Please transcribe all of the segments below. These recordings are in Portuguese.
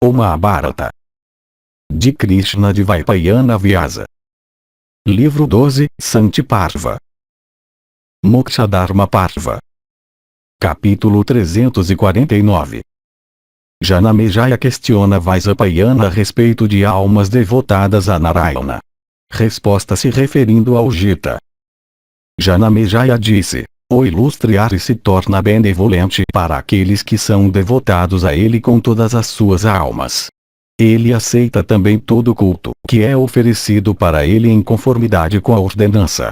O Mahabharata. De Krishna Dvaipayana Vyasa. Livro 12, Santi Parva. Mokshadharma Parva. Capítulo 349. Janamejaya questiona Vaisapayana a respeito de almas devotadas a Narayana. Resposta se referindo ao Gita. Janamejaya disse: o ilustre Ari se torna benevolente para aqueles que são devotados a ele com todas as suas almas. Ele aceita também todo culto que é oferecido para ele em conformidade com a ordenança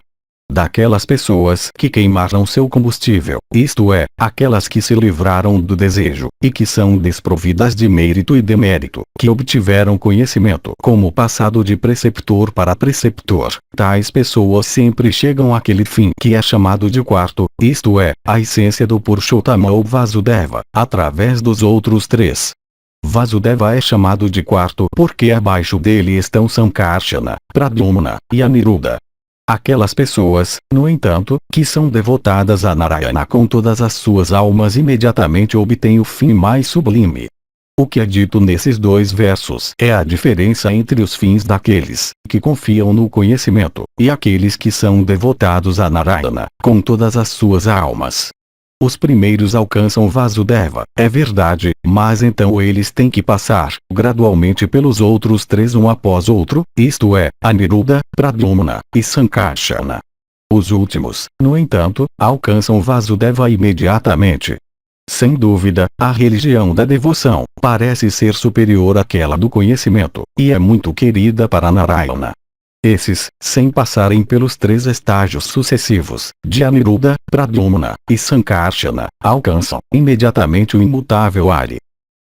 daquelas pessoas que queimaram seu combustível, isto é, aquelas que se livraram do desejo, e que são desprovidas de mérito e demérito, que obtiveram conhecimento como passado de preceptor para preceptor. Tais pessoas sempre chegam àquele fim que é chamado de quarto, isto é, a essência do Purushottama ou Vasudeva, através dos outros três. Vasudeva é chamado de quarto porque abaixo dele estão Sankarsana, Pradyumna e Aniruddha. Aquelas pessoas, no entanto, que são devotadas a Narayana com todas as suas almas imediatamente obtêm o fim mais sublime. O que é dito nesses dois versos é a diferença entre os fins daqueles que confiam no conhecimento e aqueles que são devotados a Narayana com todas as suas almas. Os primeiros alcançam Vasudeva, é verdade, mas então eles têm que passar gradualmente pelos outros três um após outro, isto é, Aniruddha, Pradyumna e Sankarsana. Os últimos, no entanto, alcançam Vasudeva imediatamente. Sem dúvida, a religião da devoção parece ser superior àquela do conhecimento, e é muito querida para Narayana. Esses, sem passarem pelos três estágios sucessivos, de Aniruddha, Pradyumna e Sankarsana, alcançam imediatamente o imutável Ari.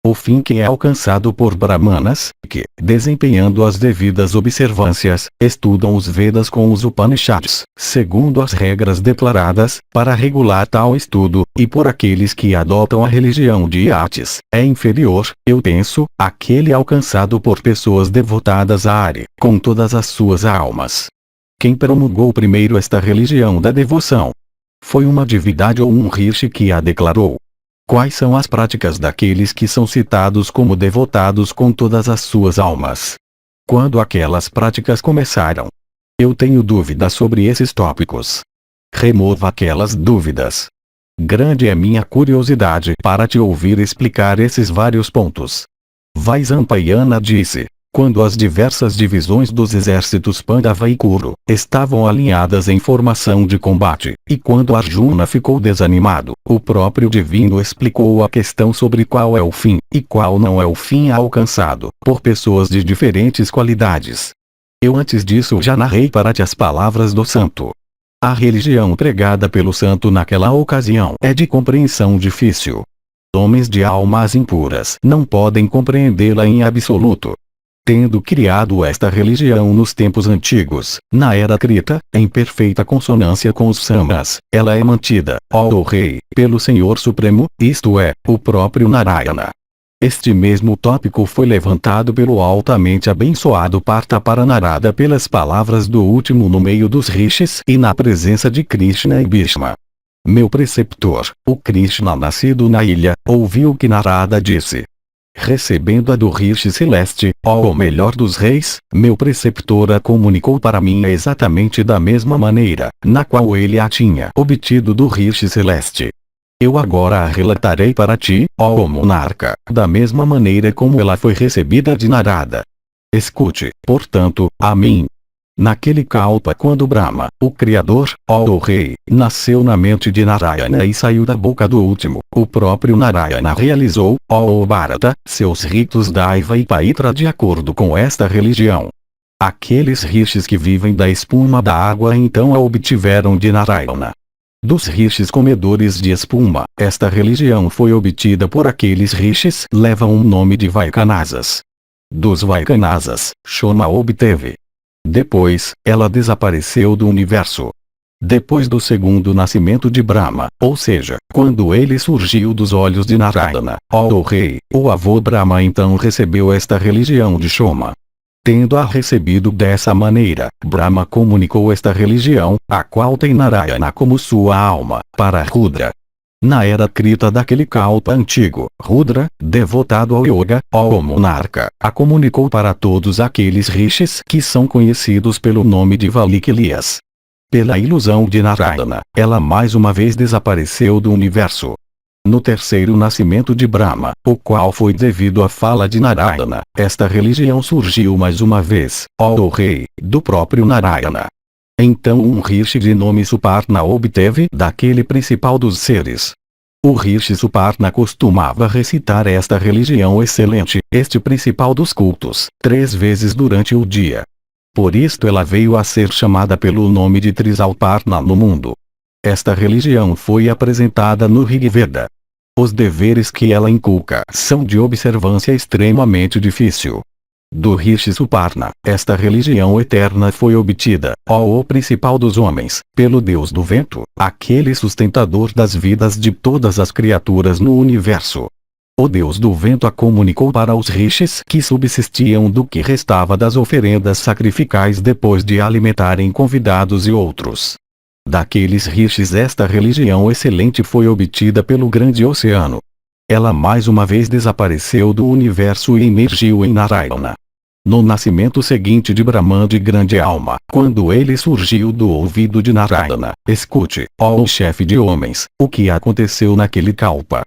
O fim que é alcançado por Brahmanas, que, desempenhando as devidas observâncias, estudam os Vedas com os Upanishads, segundo as regras declaradas, para regular tal estudo, e por aqueles que adotam a religião de Yatis, é inferior, eu penso, àquele alcançado por pessoas devotadas a Ari, com todas as suas almas. Quem promulgou primeiro esta religião da devoção? Foi uma divindade ou um rishi que a declarou? Quais são as práticas daqueles que são citados como devotados com todas as suas almas? Quando aquelas práticas começaram? Eu tenho dúvidas sobre esses tópicos. Remova aquelas dúvidas. Grande é minha curiosidade para te ouvir explicar esses vários pontos. Vaisampayana disse: quando as diversas divisões dos exércitos Pandava e Kuru estavam alinhadas em formação de combate, e quando Arjuna ficou desanimado, o próprio divino explicou a questão sobre qual é o fim, e qual não é o fim alcançado, por pessoas de diferentes qualidades. Eu antes disso já narrei para ti as palavras do santo. A religião pregada pelo santo naquela ocasião é de compreensão difícil. Homens de almas impuras não podem compreendê-la em absoluto. Tendo criado esta religião nos tempos antigos, na era Krita, em perfeita consonância com os Samas, ela é mantida, ó Rei, pelo Senhor Supremo, isto é, o próprio Narayana. Este mesmo tópico foi levantado pelo altamente abençoado Partha Narada pelas palavras do último no meio dos rishis e na presença de Krishna e Bhishma. Meu preceptor, o Krishna nascido na ilha, ouviu o que Narada disse. Recebendo a do rishi celeste, ó o melhor dos reis, meu preceptor a comunicou para mim exatamente da mesma maneira, na qual ele a tinha obtido do rishi celeste. Eu agora a relatarei para ti, ó monarca, da mesma maneira como ela foi recebida de Narada. Escute, portanto, a mim. Naquele kalpa quando Brahma, o Criador, ó Rei, nasceu na mente de Narayana e saiu da boca do último, o próprio Narayana realizou, ó Bharata, seus ritos Daiva e Paitra de acordo com esta religião. Aqueles rishis que vivem da espuma da água então a obtiveram de Narayana. Dos rishis comedores de espuma, esta religião foi obtida por aqueles rishis levam o nome de Vaikanasas. Dos Vaikanasas, Shoma obteve. Depois, ela desapareceu do universo. Depois do segundo nascimento de Brahma, ou seja, quando ele surgiu dos olhos de Narayana, ó Rei, o avô Brahma então recebeu esta religião de Shoma. Tendo-a recebido dessa maneira, Brahma comunicou esta religião, a qual tem Narayana como sua alma, para Rudra. Na era Krita daquele Kalpa antigo, Rudra, devotado ao Yoga, ó monarca, a comunicou para todos aqueles rishis que são conhecidos pelo nome de Valikilias. Pela ilusão de Narayana, ela mais uma vez desapareceu do universo. No terceiro nascimento de Brahma, o qual foi devido à fala de Narayana, esta religião surgiu mais uma vez, ó rei, do próprio Narayana. Então um rishi de nome Suparna obteve daquele principal dos seres. O rishi Suparna costumava recitar esta religião excelente, este principal dos cultos, 3 vezes durante o dia. Por isto ela veio a ser chamada pelo nome de Trisalparna no mundo. Esta religião foi apresentada no Rigveda. Os deveres que ela inculca são de observância extremamente difícil. Do Rishi Suparna, esta religião eterna foi obtida, ó o principal dos homens, pelo Deus do Vento, aquele sustentador das vidas de todas as criaturas no universo. O Deus do Vento a comunicou para os rishis que subsistiam do que restava das oferendas sacrificais depois de alimentarem convidados e outros. Daqueles rishis esta religião excelente foi obtida pelo grande oceano. Ela mais uma vez desapareceu do universo e emergiu em Narayana. No nascimento seguinte de Brahman de grande alma, quando ele surgiu do ouvido de Narayana, escute, ó o chefe de homens, o que aconteceu naquele Kalpa.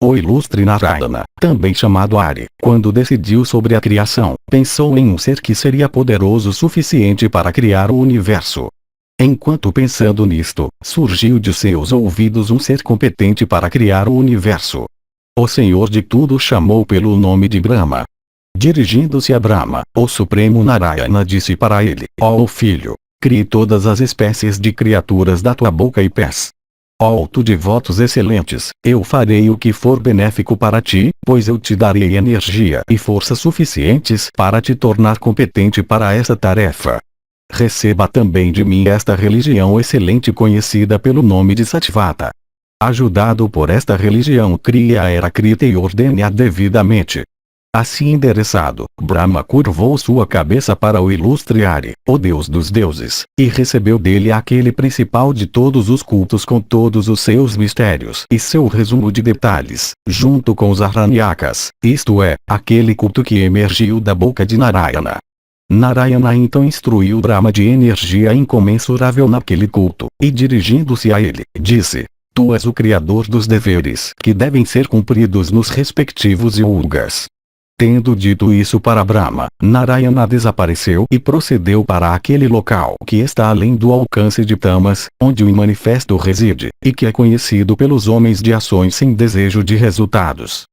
O ilustre Narayana, também chamado Ari, quando decidiu sobre a criação, pensou em um ser que seria poderoso o suficiente para criar o universo. Enquanto pensando nisto, surgiu de seus ouvidos um ser competente para criar o universo. O Senhor de tudo chamou pelo nome de Brahma. Dirigindo-se a Brahma, o Supremo Narayana disse para ele, ó filho, crie todas as espécies de criaturas da tua boca e pés. Ó tu de votos excelentes, eu farei o que for benéfico para ti, pois eu te darei energia e força suficientes para te tornar competente para essa tarefa. Receba também de mim esta religião excelente conhecida pelo nome de Satvata. Ajudado por esta religião, crie a era Krita e ordene-a devidamente. Assim endereçado, Brahma curvou sua cabeça para o ilustre Ari, o Deus dos deuses, e recebeu dele aquele principal de todos os cultos com todos os seus mistérios e seu resumo de detalhes, junto com os Aranyakas, isto é, aquele culto que emergiu da boca de Narayana. Narayana então instruiu Brahma de energia incomensurável naquele culto, e dirigindo-se a ele, disse: Tu és o criador dos deveres que devem ser cumpridos nos respectivos yugas. Tendo dito isso para Brahma, Narayana desapareceu e procedeu para aquele local que está além do alcance de Tamas, onde o manifesto reside, e que é conhecido pelos homens de ações sem desejo de resultados.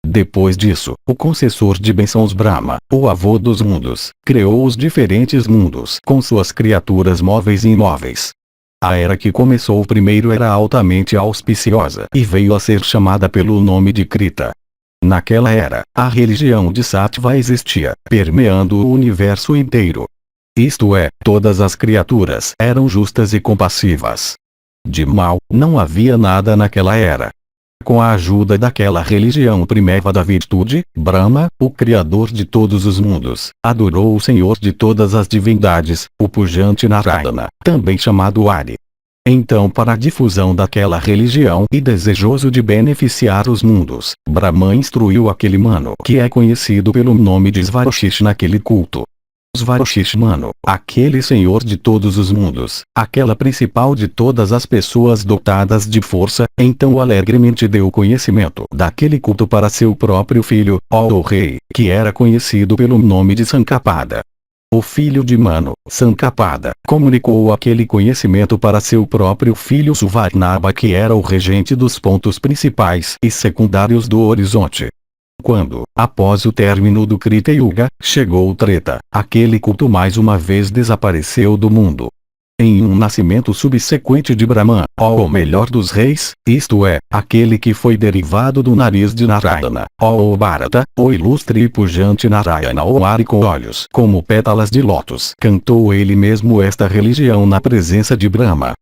Depois disso, o concessor de bênçãos Brahma, o avô dos mundos, criou os diferentes mundos com suas criaturas móveis e imóveis. A era que começou primeiro era altamente auspiciosa e veio a ser chamada pelo nome de Krita. Naquela era, a religião de Sattva existia, permeando o universo inteiro. Isto é, todas as criaturas eram justas e compassivas. De mal, não havia nada naquela era. Com a ajuda daquela religião primeva da virtude, Brahma, o Criador de todos os mundos, adorou o Senhor de todas as divindades, o pujante Narayana, também chamado Ari. Então, para a difusão daquela religião e desejoso de beneficiar os mundos, Brahma instruiu aquele mano que é conhecido pelo nome de Svaroshish naquele culto. Svaroshish Mano, aquele senhor de todos os mundos, aquela principal de todas as pessoas dotadas de força, então alegremente deu conhecimento daquele culto para seu próprio filho, ó rei, que era conhecido pelo nome de Sankapada. O filho de Mano, Sankapada, comunicou aquele conhecimento para seu próprio filho Suvarnabha, que era o regente dos pontos principais e secundários do horizonte. Quando, após o término do Krita Yuga, chegou o Treta, aquele culto mais uma vez desapareceu do mundo. Em um nascimento subsequente de Brahman, ó o melhor dos reis, isto é, aquele que foi derivado do nariz de Narayana, ó Bharata, o ilustre e pujante Narayana o Ari com olhos como pétalas de lótus, cantou ele mesmo esta religião na presença de Brahma.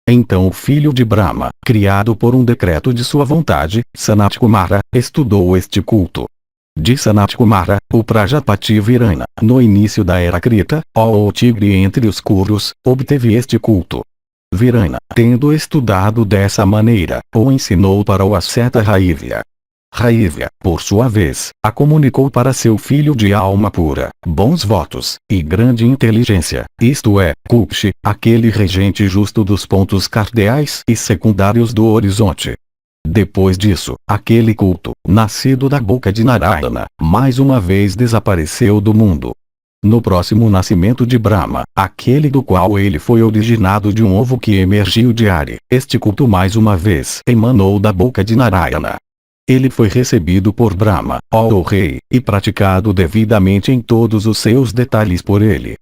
Então o filho de Brahma, criado por um decreto de sua vontade, Sanat Kumara, estudou este culto. De Sanat Kumara, o Prajapati Virana, no início da era Krita, ó o tigre entre os Kurus, obteve este culto. Virana, tendo estudado dessa maneira, o ensinou para o asceta Raivya. Raivya, por sua vez, a comunicou para seu filho de alma pura, bons votos, e grande inteligência, isto é, Kupshi, aquele regente justo dos pontos cardeais e secundários do horizonte. Depois disso, aquele culto, nascido da boca de Narayana, mais uma vez desapareceu do mundo. No próximo nascimento de Brahma, aquele do qual ele foi originado de um ovo que emergiu de Ari, este culto mais uma vez emanou da boca de Narayana. Ele foi recebido por Brahma, ó rei, e praticado devidamente em todos os seus detalhes por ele.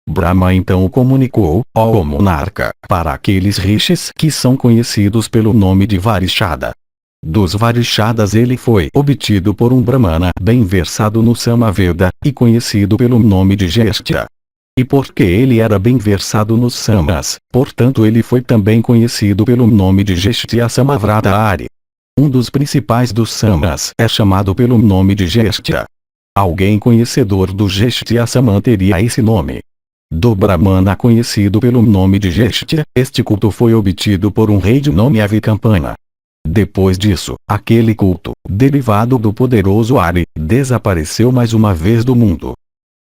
Brahma então o comunicou, ó monarca, para aqueles rishis que são conhecidos pelo nome de Varishada. Dos Varishadas ele foi obtido por um Brahmana bem versado no Samaveda, e conhecido pelo nome de Gestya. E porque ele era bem versado nos Samas, portanto ele foi também conhecido pelo nome de Gestya Samavrata Ari. Um dos principais dos Samas é chamado pelo nome de Gestya. Alguém conhecedor do Gestya Saman teria esse nome. Do Brahmana conhecido pelo nome de Gestya, este culto foi obtido por um rei de nome Avikampana. Depois disso, aquele culto, derivado do poderoso Ari, desapareceu mais uma vez do mundo.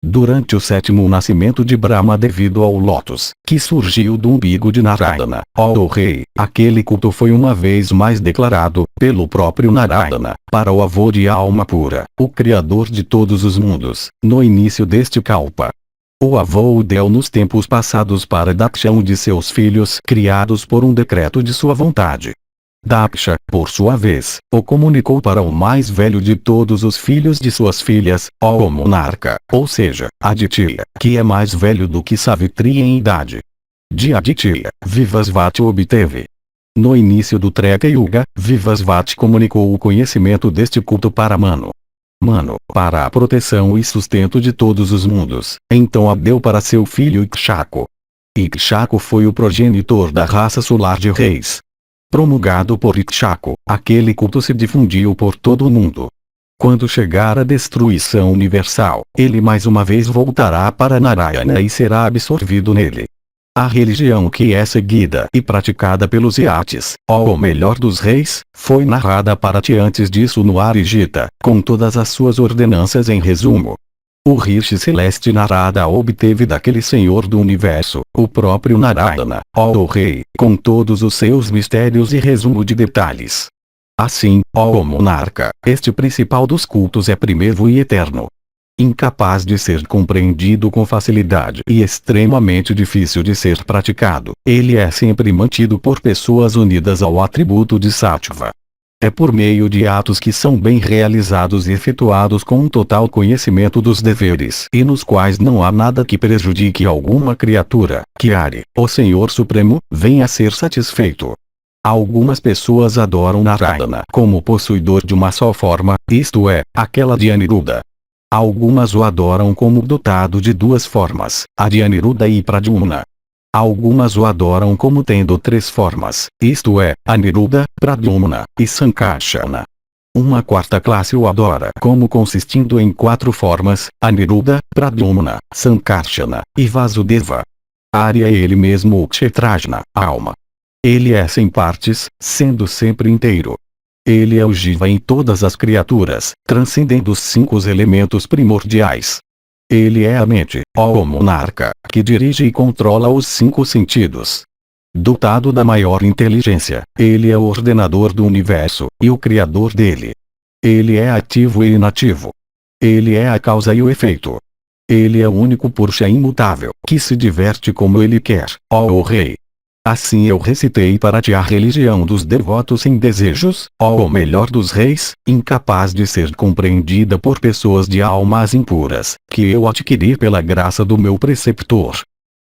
Durante o sétimo nascimento de Brahma devido ao lótus, que surgiu do umbigo de Narayana, ó rei, aquele culto foi uma vez mais declarado, pelo próprio Narayana, para o avô de alma pura, o Criador de todos os mundos, no início deste Kalpa. O avô o deu nos tempos passados para Daksha, um de seus filhos criados por um decreto de sua vontade. Daksha, por sua vez, o comunicou para o mais velho de todos os filhos de suas filhas, ó monarca, ou seja, Aditya, que é mais velho do que Savitri em idade. De Aditya, Vivasvati obteve. No início do Treta Yuga, Vivasvati comunicou o conhecimento deste culto para Manu. Manu, para a proteção e sustento de todos os mundos, então a deu para seu filho Ikshako. Ikshako foi o progenitor da raça solar de reis. Promulgado por Ikshako, aquele culto se difundiu por todo o mundo. Quando chegar a destruição universal, ele mais uma vez voltará para Narayana e será absorvido nele. A religião que é seguida e praticada pelos Yatis, ó melhor dos reis, foi narrada para ti antes disso no Arijita, com todas as suas ordenanças em resumo. O Rishi Celeste Narada obteve daquele Senhor do Universo, o próprio Narayana, ó Rei, com todos os seus mistérios e resumo de detalhes. Assim, ó monarca, este principal dos cultos é primeiro e eterno. Incapaz de ser compreendido com facilidade e extremamente difícil de ser praticado, ele é sempre mantido por pessoas unidas ao atributo de Sattva. É por meio de atos que são bem realizados e efetuados com um total conhecimento dos deveres e nos quais não há nada que prejudique alguma criatura, que Ari, o Senhor Supremo, venha a ser satisfeito. Algumas pessoas adoram Narayana como possuidor de uma só forma, isto é, aquela de Aniruddha. Algumas o adoram como dotado de duas formas, a de Aniruddha e Pradyumna. Algumas o adoram como tendo três formas, isto é, Aniruddha, Pradyumna e Sankarsana. Uma quarta classe o adora como consistindo em quatro formas, Aniruddha, Pradyumna, Sankarsana e Vasudeva. Ari é ele mesmo o Kshetrajna, a alma. Ele é sem partes, sendo sempre inteiro. Ele é o Jiva em todas as criaturas, transcendendo os 5 elementos primordiais. Ele é a mente, ó monarca, que dirige e controla os 5 sentidos. Dotado da maior inteligência, ele é o ordenador do universo, e o criador dele. Ele é ativo e inativo. Ele é a causa e o efeito. Ele é o único Purusha imutável, que se diverte como ele quer, ó Rei. Assim eu recitei para ti a religião dos devotos sem desejos, ó melhor dos reis, incapaz de ser compreendida por pessoas de almas impuras, que eu adquiri pela graça do meu preceptor.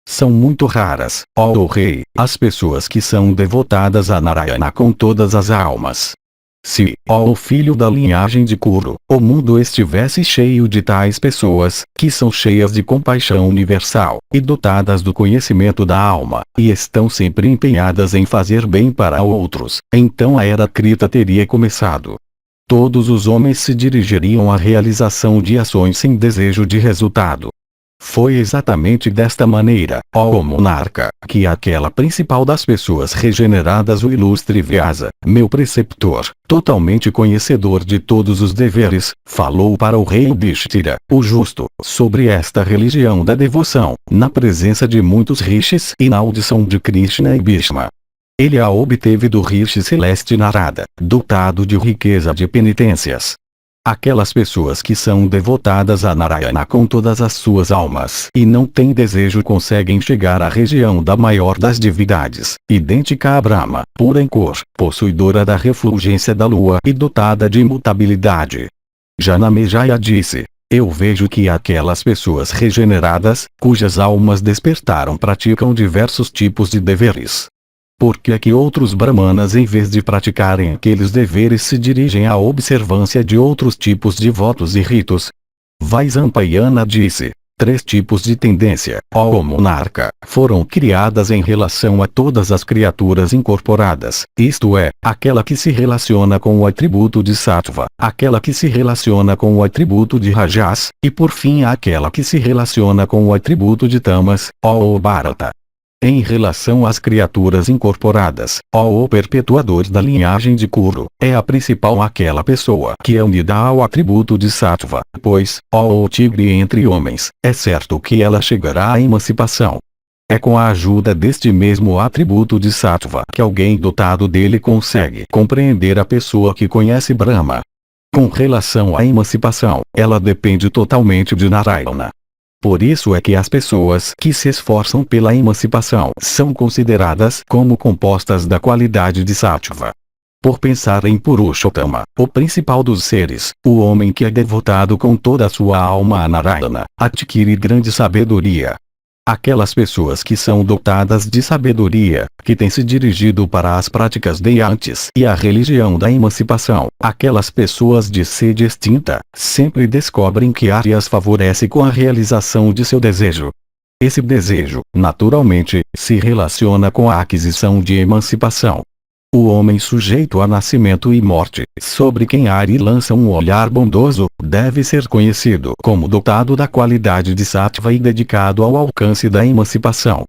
São muito raras, ó Rei, as pessoas que são devotadas a Narayana com todas as almas. Se, ó o filho da linhagem de Kuru, o mundo estivesse cheio de tais pessoas, que são cheias de compaixão universal, e dotadas do conhecimento da alma, e estão sempre empenhadas em fazer bem para outros, então a era Krita teria começado. Todos os homens se dirigiriam à realização de ações sem desejo de resultado. Foi exatamente desta maneira, ó monarca, que aquela principal das pessoas regeneradas, o ilustre Vyasa, meu preceptor, totalmente conhecedor de todos os deveres, falou para o rei Yudhishthira, o justo, sobre esta religião da devoção, na presença de muitos rishis e na audição de Krishna e Bhishma. Ele a obteve do rishi celeste Narada, dotado de riqueza de penitências. Aquelas pessoas que são devotadas a Narayana com todas as suas almas e não têm desejo conseguem chegar à região da maior das divindades, idêntica a Brahma, pura em cor, possuidora da refulgência da lua e dotada de imutabilidade. Janamejaya disse: eu vejo que aquelas pessoas regeneradas, cujas almas despertaram, praticam diversos tipos de deveres. Por que é que outros brahmanas, em vez de praticarem aqueles deveres, se dirigem à observância de outros tipos de votos e ritos? Vaisampayana disse: 3 tipos de tendência, ó monarca, foram criadas em relação a todas as criaturas incorporadas, isto é, aquela que se relaciona com o atributo de Sattva, aquela que se relaciona com o atributo de Rajas, e por fim aquela que se relaciona com o atributo de Tamas, ó Bharata. Em relação às criaturas incorporadas, ó perpetuador da linhagem de Kuru, é a principal aquela pessoa que é unida ao atributo de Sattva, pois, ó tigre entre homens, é certo que ela chegará à emancipação. É com a ajuda deste mesmo atributo de Sattva que alguém dotado dele consegue compreender a pessoa que conhece Brahma. Com relação à emancipação, ela depende totalmente de Narayana. Por isso é que as pessoas que se esforçam pela emancipação são consideradas como compostas da qualidade de Sattva. Por pensar em Purushottama, o principal dos seres, o homem que é devotado com toda a sua alma a Narayana, adquire grande sabedoria. Aquelas pessoas que são dotadas de sabedoria, que têm se dirigido para as práticas deyantes e a religião da emancipação, aquelas pessoas de sede extinta, sempre descobrem que Arya as favorece com a realização de seu desejo. Esse desejo, naturalmente, se relaciona com a aquisição de emancipação. O homem sujeito a nascimento e morte, sobre quem Ari lança um olhar bondoso, deve ser conhecido como dotado da qualidade de Sattva e dedicado ao alcance da emancipação.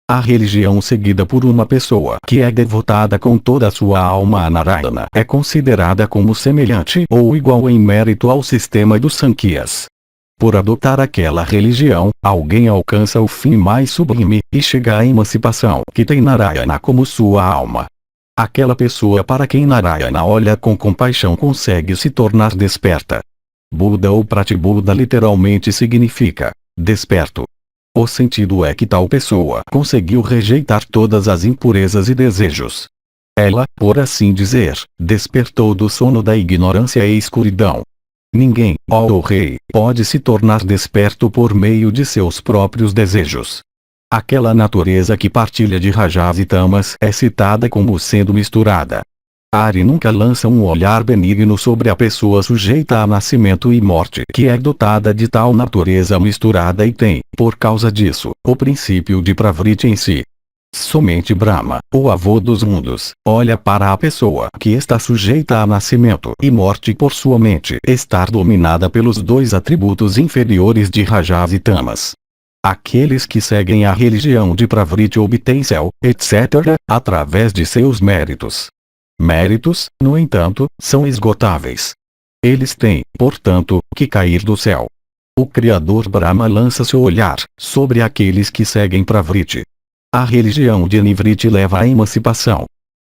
A religião seguida por uma pessoa que é devotada com toda a sua alma a Narayana é considerada como semelhante ou igual em mérito ao sistema dos Sankhya's. Por adotar aquela religião, alguém alcança o fim mais sublime, e chega à emancipação que tem Narayana como sua alma. Aquela pessoa para quem Narayana olha com compaixão consegue se tornar desperta. Buda ou Pratibuddha literalmente significa desperto. O sentido é que tal pessoa conseguiu rejeitar todas as impurezas e desejos. Ela, por assim dizer, despertou do sono da ignorância e escuridão. Ninguém, ó rei, pode se tornar desperto por meio de seus próprios desejos. Aquela natureza que partilha de Rajas e Tamas é citada como sendo misturada. Ari nunca lança um olhar benigno sobre a pessoa sujeita a nascimento e morte que é dotada de tal natureza misturada e tem, por causa disso, o princípio de Pravriti em si. Somente Brahma, o avô dos mundos, olha para a pessoa que está sujeita a nascimento e morte por sua mente estar dominada pelos 2 atributos inferiores de Rajas e Tamas. Aqueles que seguem a religião de Pravriti obtêm céu, etc., através de seus méritos. Méritos, no entanto, são esgotáveis. Eles têm, portanto, que cair do céu. O Criador Brahma lança seu olhar sobre aqueles que seguem Pravriti. A religião de Nivriti leva à emancipação.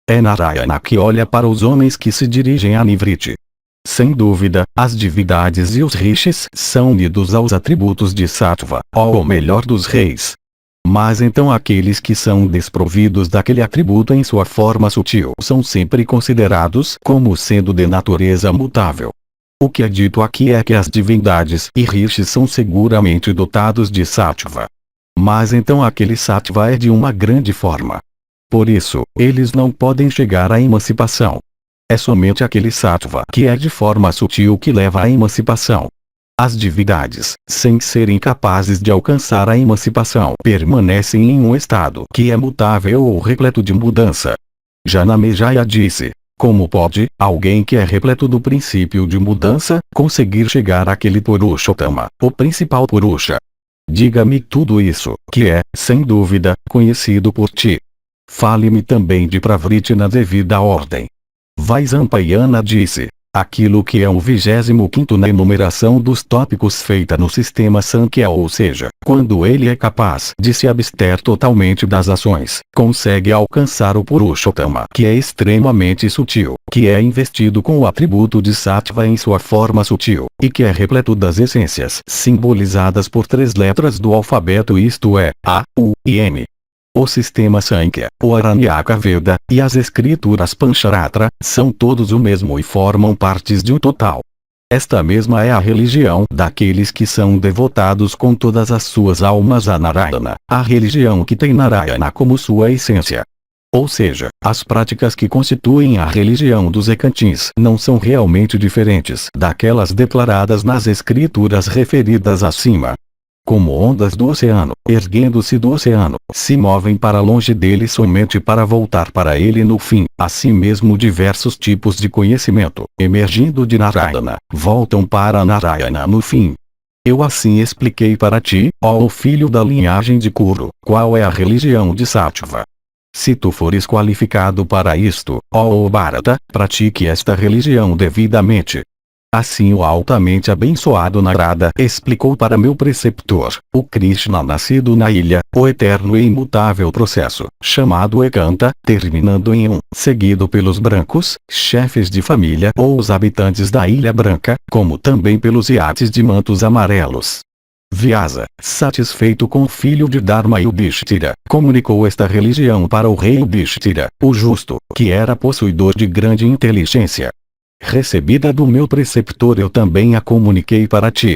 É Narayana que olha para os homens que se dirigem a Nivriti. Sem dúvida, as divindades e os rishis são unidos aos atributos de Sattva, ou melhor dos reis. Mas então aqueles que são desprovidos daquele atributo em sua forma sutil são sempre considerados como sendo de natureza mutável. O que é dito aqui é que as divindades e rishis são seguramente dotados de Sattva. Mas então aquele Sattva é de uma grande forma. Por isso, eles não podem chegar à emancipação. É somente aquele Sattva que é de forma sutil que leva à emancipação. As divindades, sem serem capazes de alcançar a emancipação, permanecem em um estado que é mutável ou repleto de mudança. Janamejaya disse: como pode alguém que é repleto do princípio de mudança conseguir chegar àquele Purushottama, o principal Purusha? Diga-me tudo isso, que é, sem dúvida, conhecido por ti. Fale-me também de Pravriti na devida ordem. Vaisampayana disse: aquilo que é o 25º na enumeração dos tópicos feita no sistema Sankhya, ou seja, quando ele é capaz de se abster totalmente das ações, consegue alcançar o Purushottama, que é extremamente sutil, que é investido com o atributo de Sattva em sua forma sutil, e que é repleto das essências simbolizadas por 3 letras do alfabeto, isto é, A, U e M. O sistema Sankhya, o Aranyaka Veda, e as escrituras Pancharatra, são todos o mesmo e formam partes de um total. Esta mesma é a religião daqueles que são devotados com todas as suas almas a Narayana, a religião que tem Narayana como sua essência. Ou seja, as práticas que constituem a religião dos Ekantins não são realmente diferentes daquelas declaradas nas escrituras referidas acima. Como ondas do oceano, erguendo-se do oceano, se movem para longe dele somente para voltar para ele no fim, assim mesmo diversos tipos de conhecimento, emergindo de Narayana, voltam para Narayana no fim. Eu assim expliquei para ti, ó filho da linhagem de Kuru, qual é a religião de Sattva. Se tu fores qualificado para isto, ó Bharata, pratique esta religião devidamente. Assim o altamente abençoado Narada explicou para meu preceptor, o Krishna nascido na ilha, o eterno e imutável processo, chamado Ekanta, terminando em seguido pelos brancos, chefes de família ou os habitantes da Ilha Branca, como também pelos iates de mantos amarelos. Vyasa, satisfeito com o filho de Dharma Yudhishthira, comunicou esta religião para o rei Yudhishthira, o justo, que era possuidor de grande inteligência. Recebida do meu preceptor, eu também a comuniquei para ti.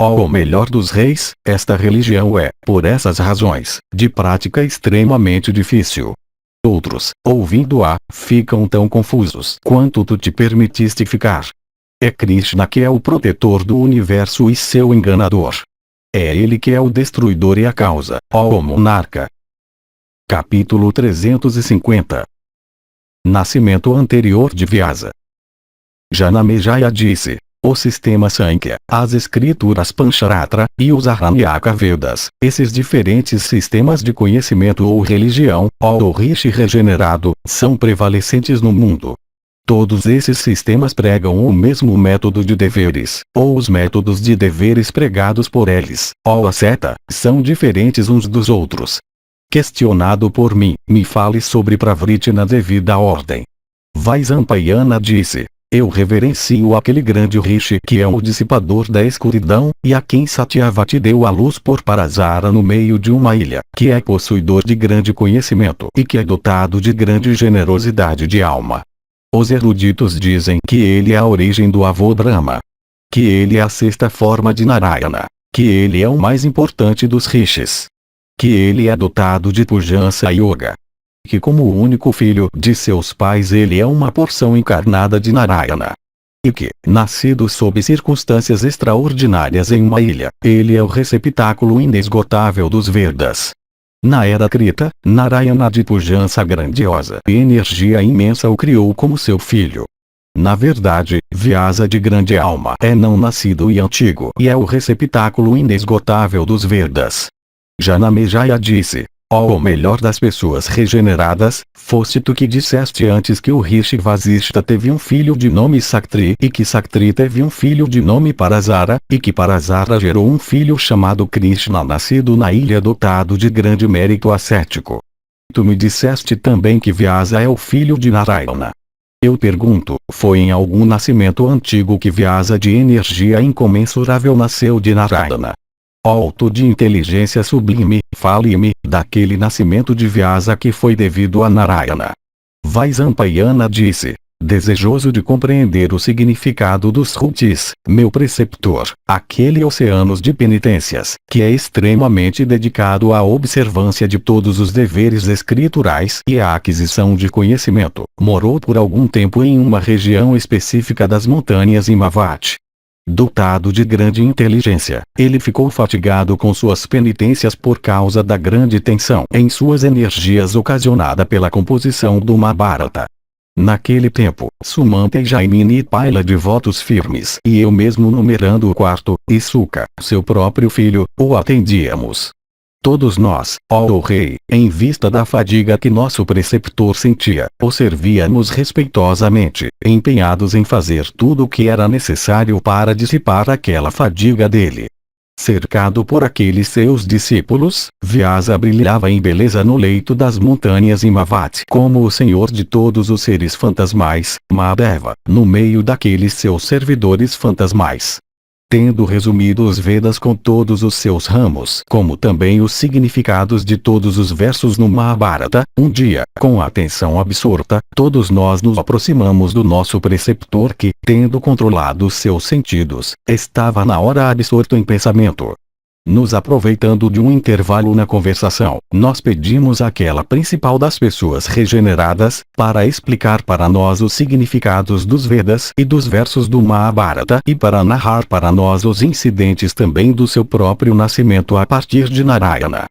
Ó o melhor dos reis, esta religião é, por essas razões, de prática extremamente difícil. Outros, ouvindo-a, ficam tão confusos quanto tu te permitiste ficar. É Krishna que é o protetor do universo e seu enganador. É ele que é o destruidor e a causa, ó monarca. Capítulo 350. Nascimento anterior de Vyasa. Janamejaya disse: o sistema Sankhya, as escrituras Pancharatra, e os Aranyaka Vedas, esses diferentes sistemas de conhecimento ou religião, ó Rishi regenerado, são prevalecentes no mundo. Todos esses sistemas pregam o mesmo método de deveres, ou os métodos de deveres pregados por eles, ó asceta, são diferentes uns dos outros. Questionado por mim, me fale sobre Pravriti na devida ordem. Vaisampayana disse: eu reverencio aquele grande Rishi que é o dissipador da escuridão, e a quem Satyavati deu a luz por Parasara no meio de uma ilha, que é possuidor de grande conhecimento e que é dotado de grande generosidade de alma. Os eruditos dizem que ele é a origem do avô Brahma, que ele é a 6ª forma de Narayana, que ele é o mais importante dos Rishis, que ele é dotado de Pujansa Yoga, que como o único filho de seus pais ele é uma porção encarnada de Narayana, e que, nascido sob circunstâncias extraordinárias em uma ilha, ele é o receptáculo inesgotável dos Vedas. Na era Krita, Narayana de pujança grandiosa e energia imensa o criou como seu filho. Na verdade, Vyasa de grande alma é não nascido e antigo e é o receptáculo inesgotável dos Vedas. Janamejaya disse: ó o melhor das pessoas regeneradas, foste tu que disseste antes que o Rishi Vasishta teve um filho de nome Saktri e que Saktri teve um filho de nome Parasara, e que Parasara gerou um filho chamado Krishna nascido na ilha dotado de grande mérito ascético. Tu me disseste também que Vyasa é o filho de Narayana. Eu pergunto, foi em algum nascimento antigo que Vyasa de energia incomensurável nasceu de Narayana? Alto de inteligência sublime, fale-me, daquele nascimento de Vyasa que foi devido a Narayana. Vaisampayana disse: desejoso de compreender o significado dos rutis, meu preceptor, aquele oceanos de penitências, que é extremamente dedicado à observância de todos os deveres escriturais e à aquisição de conhecimento, morou por algum tempo em uma região específica das montanhas Himavat. Dotado de grande inteligência, ele ficou fatigado com suas penitências por causa da grande tensão em suas energias ocasionada pela composição do Mahabharata. Naquele tempo, Sumanta e Jaimini paila de votos firmes e eu mesmo numerando o quarto, e Suka, seu próprio filho, o atendíamos. Todos nós, ó rei, em vista da fadiga que nosso preceptor sentia, o servíamos respeitosamente, empenhados em fazer tudo o que era necessário para dissipar aquela fadiga dele. Cercado por aqueles seus discípulos, Vyasa brilhava em beleza no leito das montanhas Himavat como o senhor de todos os seres fantasmais, Mahadeva, no meio daqueles seus servidores fantasmais. Tendo resumido os Vedas com todos os seus ramos, como também os significados de todos os versos no Mahabharata, um dia, com atenção absorta, todos nós nos aproximamos do nosso preceptor que, tendo controlado os seus sentidos, estava na hora absorto em pensamento. Nos aproveitando de um intervalo na conversação, nós pedimos àquela principal das pessoas regeneradas, para explicar para nós os significados dos Vedas e dos versos do Mahabharata e para narrar para nós os incidentes também do seu próprio nascimento a partir de Narayana.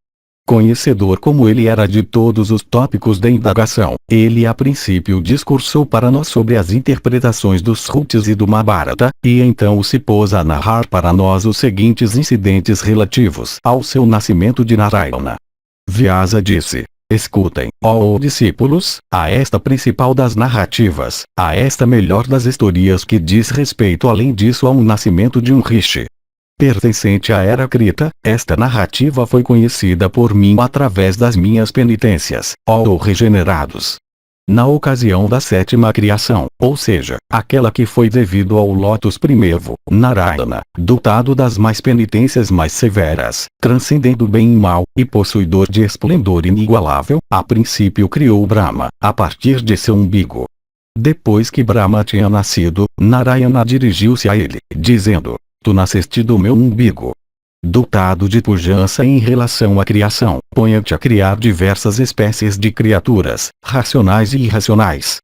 Conhecedor como ele era de todos os tópicos da indagação, ele a princípio discursou para nós sobre as interpretações dos Shrutis e do Mahabharata, e então se pôs a narrar para nós os seguintes incidentes relativos ao seu nascimento de Narayana. Vyasa disse: escutem, ó discípulos, a esta principal das narrativas, a esta melhor das histórias que diz respeito além disso a um nascimento de um rishi. Pertencente à era Krita, esta narrativa foi conhecida por mim através das minhas penitências, ó regenerados. Na ocasião da sétima criação, ou seja, aquela que foi devido ao Lótus primevo, Narayana, dotado das mais penitências mais severas, transcendendo bem e mal, e possuidor de esplendor inigualável, a princípio criou Brahma, a partir de seu umbigo. Depois que Brahma tinha nascido, Narayana dirigiu-se a ele, dizendo: tu nasceste do meu umbigo. Dotado de pujança em relação à criação, ponha-te a criar diversas espécies de criaturas, racionais e irracionais.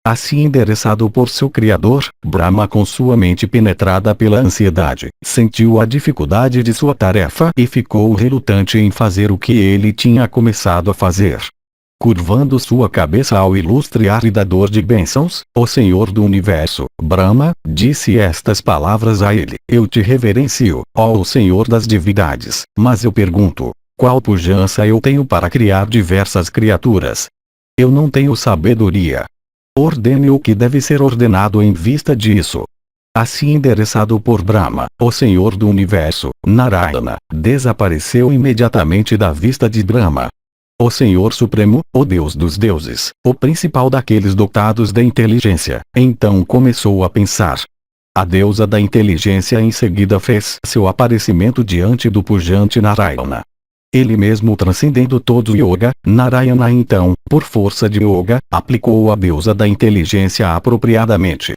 Assim endereçado por seu Criador, Brahma com sua mente penetrada pela ansiedade, sentiu a dificuldade de sua tarefa e ficou relutante em fazer o que ele tinha começado a fazer. Curvando sua cabeça ao ilustre Aridador de bênçãos, o Senhor do Universo, Brahma, disse estas palavras a ele: eu te reverencio, ó Senhor das divindades, mas eu pergunto, qual pujança eu tenho para criar diversas criaturas? Eu não tenho sabedoria. Ordene o que deve ser ordenado em vista disso. Assim endereçado por Brahma, o Senhor do Universo, Narayana, desapareceu imediatamente da vista de Brahma. O Senhor Supremo, o Deus dos deuses, o principal daqueles dotados da inteligência, então começou a pensar. A deusa da inteligência em seguida fez seu aparecimento diante do pujante Narayana. Ele mesmo transcendendo todo yoga, Narayana então, por força de yoga, aplicou a deusa da inteligência apropriadamente.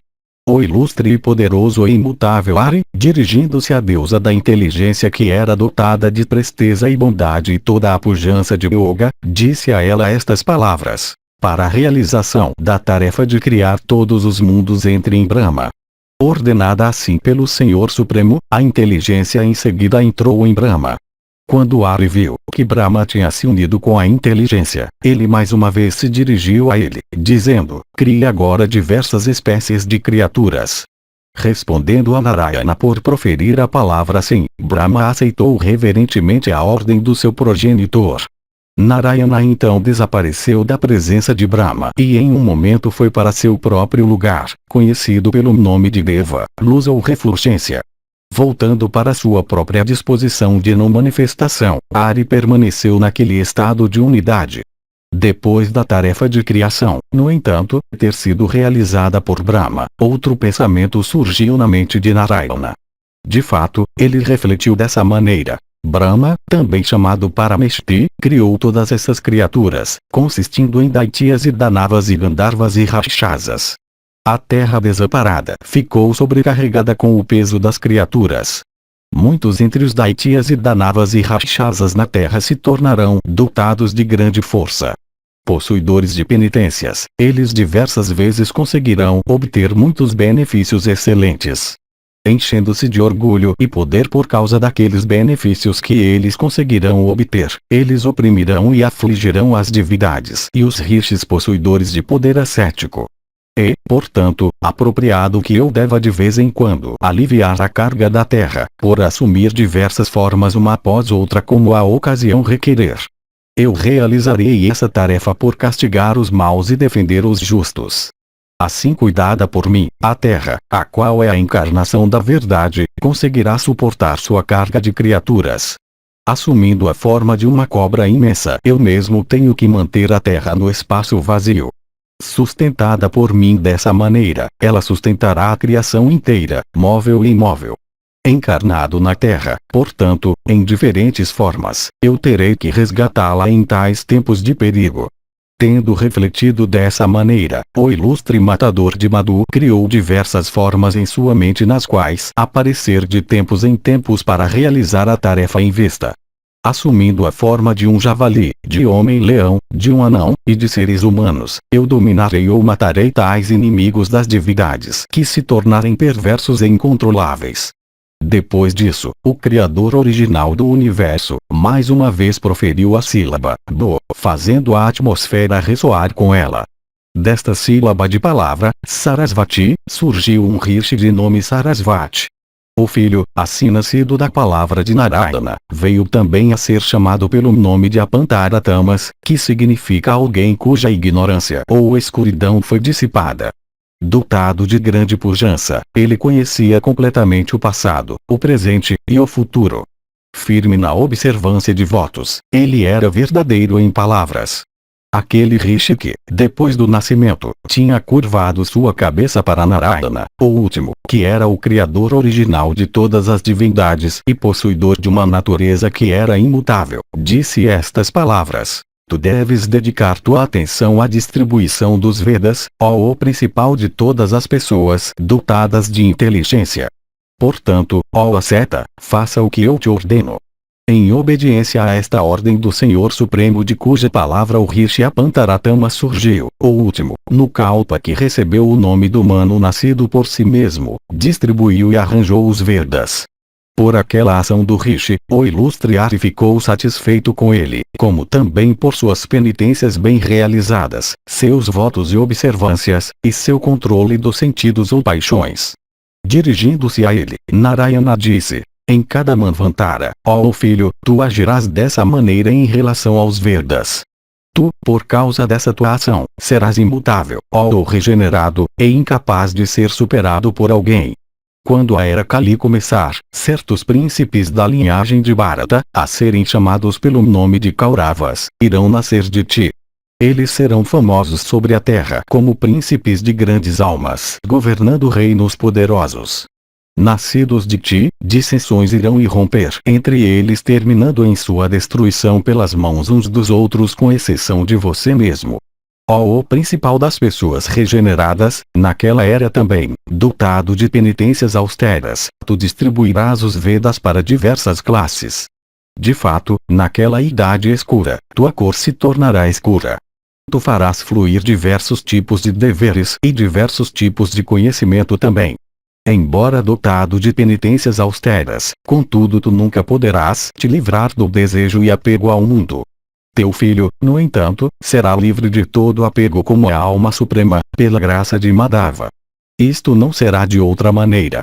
O ilustre e poderoso e imutável Ari, dirigindo-se à deusa da inteligência que era dotada de presteza e bondade e toda a pujança de yoga, disse a ela estas palavras: para a realização da tarefa de criar todos os mundos entre em Brahma. Ordenada assim pelo Senhor Supremo, a inteligência em seguida entrou em Brahma. Quando Ari viu que Brahma tinha se unido com a inteligência, ele mais uma vez se dirigiu a ele, dizendo: crie agora diversas espécies de criaturas. Respondendo a Narayana por proferir a palavra assim, Brahma aceitou reverentemente a ordem do seu progenitor. Narayana então desapareceu da presença de Brahma e em um momento foi para seu próprio lugar, conhecido pelo nome de Deva, luz ou refulgência. Voltando para sua própria disposição de não manifestação, Ari permaneceu naquele estado de unidade. Depois da tarefa de criação, no entanto, ter sido realizada por Brahma, outro pensamento surgiu na mente de Narayana. De fato, ele refletiu dessa maneira. Brahma, também chamado Parameshti, criou todas essas criaturas, consistindo em Daityas e Danavas e Gandharvas e Rakshasas. A terra desamparada ficou sobrecarregada com o peso das criaturas. Muitos entre os Daityas e Danavas e Rakshasas na terra se tornarão dotados de grande força. Possuidores de penitências, eles diversas vezes conseguirão obter muitos benefícios excelentes. Enchendo-se de orgulho e poder por causa daqueles benefícios que eles conseguirão obter, eles oprimirão e afligirão as divindades e os rishis possuidores de poder ascético. portanto, apropriado que eu deva de vez em quando aliviar a carga da terra, por assumir diversas formas uma após outra como a ocasião requerer. Eu realizarei essa tarefa por castigar os maus e defender os justos. Assim cuidada por mim, a terra, a qual é a encarnação da verdade, conseguirá suportar sua carga de criaturas. Assumindo a forma de uma cobra imensa, eu mesmo tenho que manter a terra no espaço vazio. Sustentada por mim dessa maneira, ela sustentará a criação inteira, móvel e imóvel. Encarnado na terra, portanto, em diferentes formas, eu terei que resgatá-la em tais tempos de perigo. Tendo refletido dessa maneira, o ilustre matador de Madu criou diversas formas em sua mente nas quais aparecer de tempos em tempos para realizar a tarefa em vista. Assumindo a forma de um javali, de homem-leão, de um anão, e de seres humanos, eu dominarei ou matarei tais inimigos das divindades que se tornarem perversos e incontroláveis. Depois disso, o Criador original do universo, mais uma vez proferiu a sílaba Bo, fazendo a atmosfera ressoar com ela. Desta sílaba de palavra, Sarasvati, surgiu um rishi de nome Sarasvati. O filho, assim nascido da palavra de Narayana, veio também a ser chamado pelo nome de Apantaratamas, que significa alguém cuja ignorância ou escuridão foi dissipada. Dotado de grande pujança, ele conhecia completamente o passado, o presente e o futuro. Firme na observância de votos, ele era verdadeiro em palavras. Aquele rishi que, depois do nascimento, tinha curvado sua cabeça para Narayana, o último, que era o criador original de todas as divindades e possuidor de uma natureza que era imutável, disse estas palavras: Tu deves dedicar tua atenção à distribuição dos Vedas, ó o principal de todas as pessoas dotadas de inteligência. Portanto, ó asceta, faça o que eu te ordeno. Em obediência a esta ordem do Senhor Supremo de cuja palavra o rishi Apantaratama surgiu, o último, no Kalpa que recebeu o nome do Manu nascido por si mesmo, distribuiu e arranjou os Vedas. Por aquela ação do rishi, o ilustre Ari ficou satisfeito com ele, como também por suas penitências bem realizadas, seus votos e observâncias, e seu controle dos sentidos ou paixões. Dirigindo-se a ele, Narayana disse: Em cada Manvantara, ó filho, tu agirás dessa maneira em relação aos Vedas. Tu, por causa dessa tua ação, serás imutável, ó regenerado, e incapaz de ser superado por alguém. Quando a era Kali começar, certos príncipes da linhagem de Bharata, a serem chamados pelo nome de Kauravas, irão nascer de ti. Eles serão famosos sobre a terra como príncipes de grandes almas, governando reinos poderosos. Nascidos de ti, dissensões irão irromper entre eles, terminando em sua destruição pelas mãos uns dos outros, com exceção de você mesmo. Ó o principal das pessoas regeneradas, naquela era também, dotado de penitências austeras, tu distribuirás os Vedas para diversas classes. De fato, naquela idade escura, tua cor se tornará escura. Tu farás fluir diversos tipos de deveres e diversos tipos de conhecimento também. Embora dotado de penitências austeras, contudo tu nunca poderás te livrar do desejo e apego ao mundo. Teu filho, no entanto, será livre de todo apego como a alma suprema, pela graça de Madhava. Isto não será de outra maneira.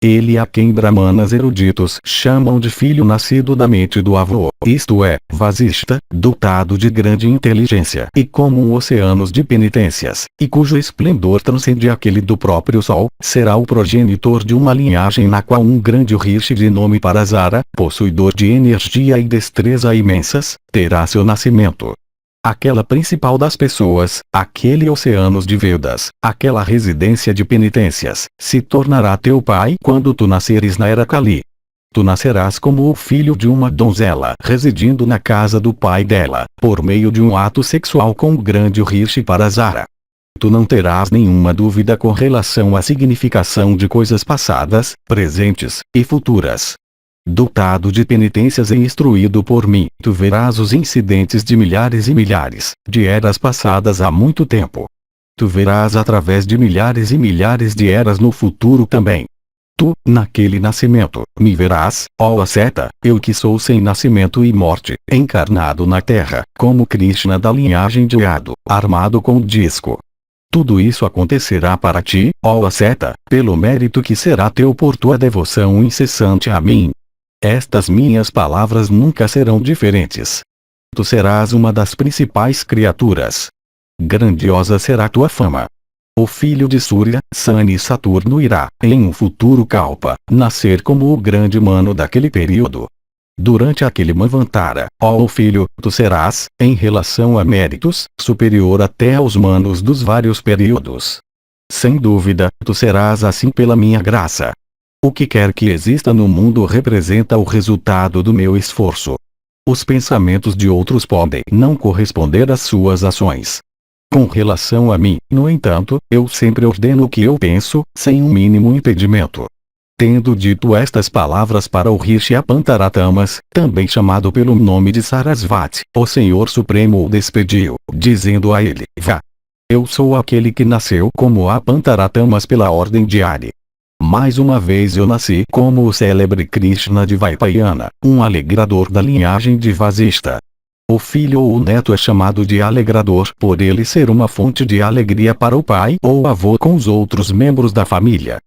Ele a quem brahmanas eruditos chamam de filho nascido da mente do avô, isto é, Vasishta, dotado de grande inteligência e como um oceano de penitências, e cujo esplendor transcende aquele do próprio sol, será o progenitor de uma linhagem na qual um grande rishi de nome Parasara, possuidor de energia e destreza imensas, terá seu nascimento. Aquela principal das pessoas, aquele oceano de Vedas, aquela residência de penitências, se tornará teu pai quando tu nasceres na era Kali. Tu nascerás como o filho de uma donzela residindo na casa do pai dela, por meio de um ato sexual com o grande rishi Parasara. Tu não terás nenhuma dúvida com relação à significação de coisas passadas, presentes e futuras. Dotado de penitências e instruído por mim, tu verás os incidentes de milhares e milhares, de eras passadas há muito tempo. Tu verás através de milhares e milhares de eras no futuro também. Tu, naquele nascimento, me verás, ó asceta, eu que sou sem nascimento e morte, encarnado na terra, como Krishna da linhagem de Yadu, armado com o disco. Tudo isso acontecerá para ti, ó asceta, pelo mérito que será teu por tua devoção incessante a mim. Estas minhas palavras nunca serão diferentes. Tu serás uma das principais criaturas. Grandiosa será tua fama. O filho de Surya, Sun e Saturno irá, em um futuro Kalpa, nascer como o grande mano daquele período. Durante aquele Manvantara, ó filho, tu serás, em relação a méritos, superior até aos manos dos vários períodos. Sem dúvida, tu serás assim pela minha graça. O que quer que exista no mundo representa o resultado do meu esforço. Os pensamentos de outros podem não corresponder às suas ações. Com relação a mim, no entanto, eu sempre ordeno o que eu penso, sem um mínimo impedimento. Tendo dito estas palavras para o Rishi Apantaratamas, também chamado pelo nome de Sarasvati, o Senhor Supremo o despediu, dizendo a ele: vá. Eu sou aquele que nasceu como Apantaratamas pela ordem de Ari. Mais uma vez eu nasci como o célebre Krishna de Vaipayana, um alegrador da linhagem de Vasista. O filho ou o neto é chamado de alegrador por ele ser uma fonte de alegria para o pai ou avô com os outros membros da família.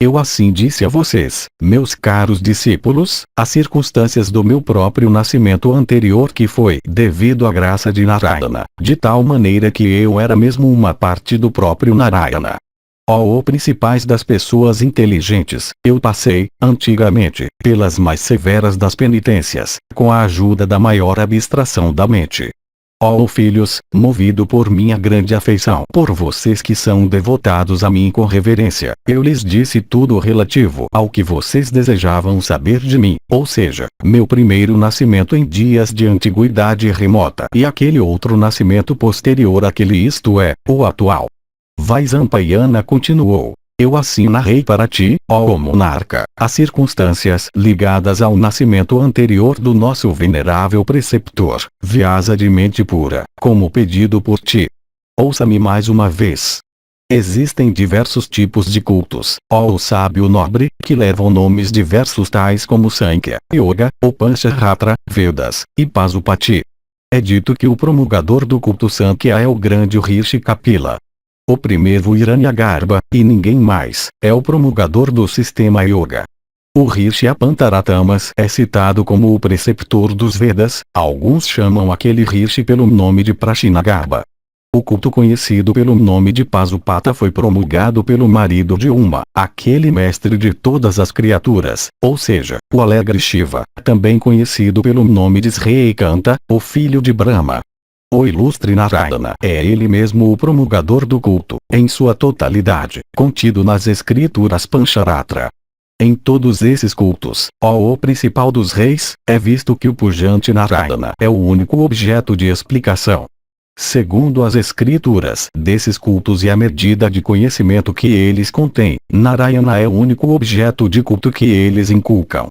Eu assim disse a vocês, meus caros discípulos, as circunstâncias do meu próprio nascimento anterior que foi devido à graça de Narayana, de tal maneira que eu era mesmo uma parte do próprio Narayana. Ó principais das pessoas inteligentes, eu passei, antigamente, pelas mais severas das penitências, com a ajuda da maior abstração da mente. Ó filhos, movido por minha grande afeição por vocês que são devotados a mim com reverência, eu lhes disse tudo relativo ao que vocês desejavam saber de mim, ou seja, meu primeiro nascimento em dias de antiguidade remota e aquele outro nascimento posterior àquele, isto é, o atual. Vaisampayana continuou. Eu assim narrei para ti, ó monarca, as circunstâncias ligadas ao nascimento anterior do nosso venerável preceptor, Vyasa de mente pura, como pedido por ti. Ouça-me mais uma vez. Existem diversos tipos de cultos, ó sábio nobre, que levam nomes diversos tais como Sankhya, Yoga, Upanchatra, Vedas, e Pasupati. É dito que o promulgador do culto Sankhya é o grande Rishi Kapila. O primeiro Hiranyagarbha, e ninguém mais, é o promulgador do sistema Yoga. O Rishi Apantaratamas é citado como o preceptor dos Vedas, alguns chamam aquele Rishi pelo nome de Prashinagarbha. O culto conhecido pelo nome de Pasupata foi promulgado pelo marido de Uma, aquele mestre de todas as criaturas, ou seja, o alegre Shiva, também conhecido pelo nome de Sreikanta, o filho de Brahma. O ilustre Narayana é ele mesmo o promulgador do culto, em sua totalidade, contido nas escrituras Pancharatra. Em todos esses cultos, o principal dos reis, é visto que o pujante Narayana é o único objeto de explicação. Segundo as escrituras desses cultos e a medida de conhecimento que eles contêm, Narayana é o único objeto de culto que eles inculcam.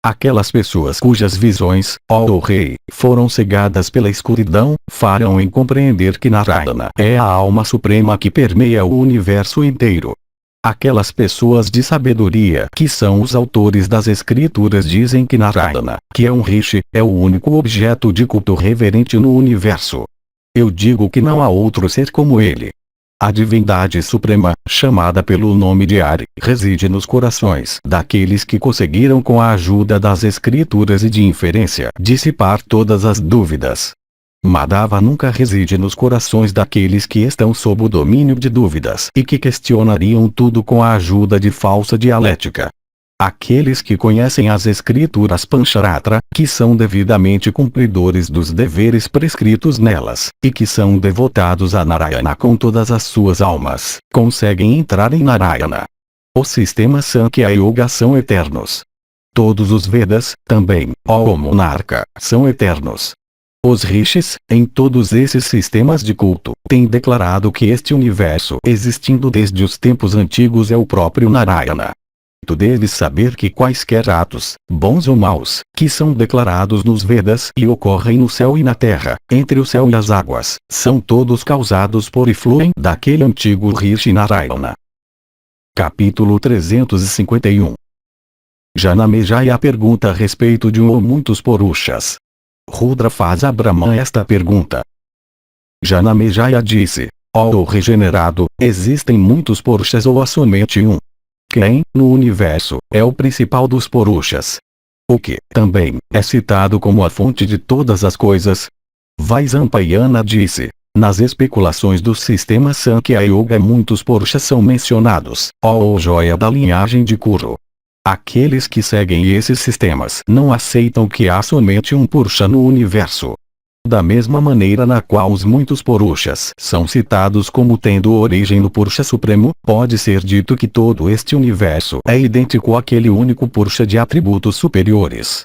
Aquelas pessoas cujas visões, ó rei, foram cegadas pela escuridão, farão em compreender que Narayana é a alma suprema que permeia o universo inteiro. Aquelas pessoas de sabedoria que são os autores das escrituras dizem que Narayana, que é um Rishi, é o único objeto de culto reverente no universo. Eu digo que não há outro ser como ele. A divindade suprema, chamada pelo nome de Ari, reside nos corações daqueles que conseguiram com a ajuda das escrituras e de inferência dissipar todas as dúvidas. Madhava nunca reside nos corações daqueles que estão sob o domínio de dúvidas e que questionariam tudo com a ajuda de falsa dialética. Aqueles que conhecem as escrituras Pancharatra, que são devidamente cumpridores dos deveres prescritos nelas, e que são devotados a Narayana com todas as suas almas, conseguem entrar em Narayana. Os sistemas Sankhya e Yoga são eternos. Todos os Vedas, também, ó monarca, são eternos. Os rishis, em todos esses sistemas de culto, têm declarado que este universo existindo desde os tempos antigos é o próprio Narayana. Tu deves saber que quaisquer atos, bons ou maus, que são declarados nos Vedas e ocorrem no céu e na terra, entre o céu e as águas, são todos causados por e fluem daquele antigo Rishi Narayana. Capítulo 351. Janamejaya pergunta a respeito de um ou muitos Purushas. Rudra faz a Brahma esta pergunta. Janamejaya disse: Ó regenerado, existem muitos Purushas ou há somente um? Quem, no universo, é o principal dos Purushas? O que, também, é citado como a fonte de todas as coisas? Vaisampayana disse. Nas especulações do sistema Sankhya Yoga muitos Purushas são mencionados, ó joia da linhagem de Kuru. Aqueles que seguem esses sistemas não aceitam que há somente um Purusha no universo. Da mesma maneira na qual os muitos Purushas são citados como tendo origem no Purusha Supremo, pode ser dito que todo este universo é idêntico àquele único Purusha de atributos superiores.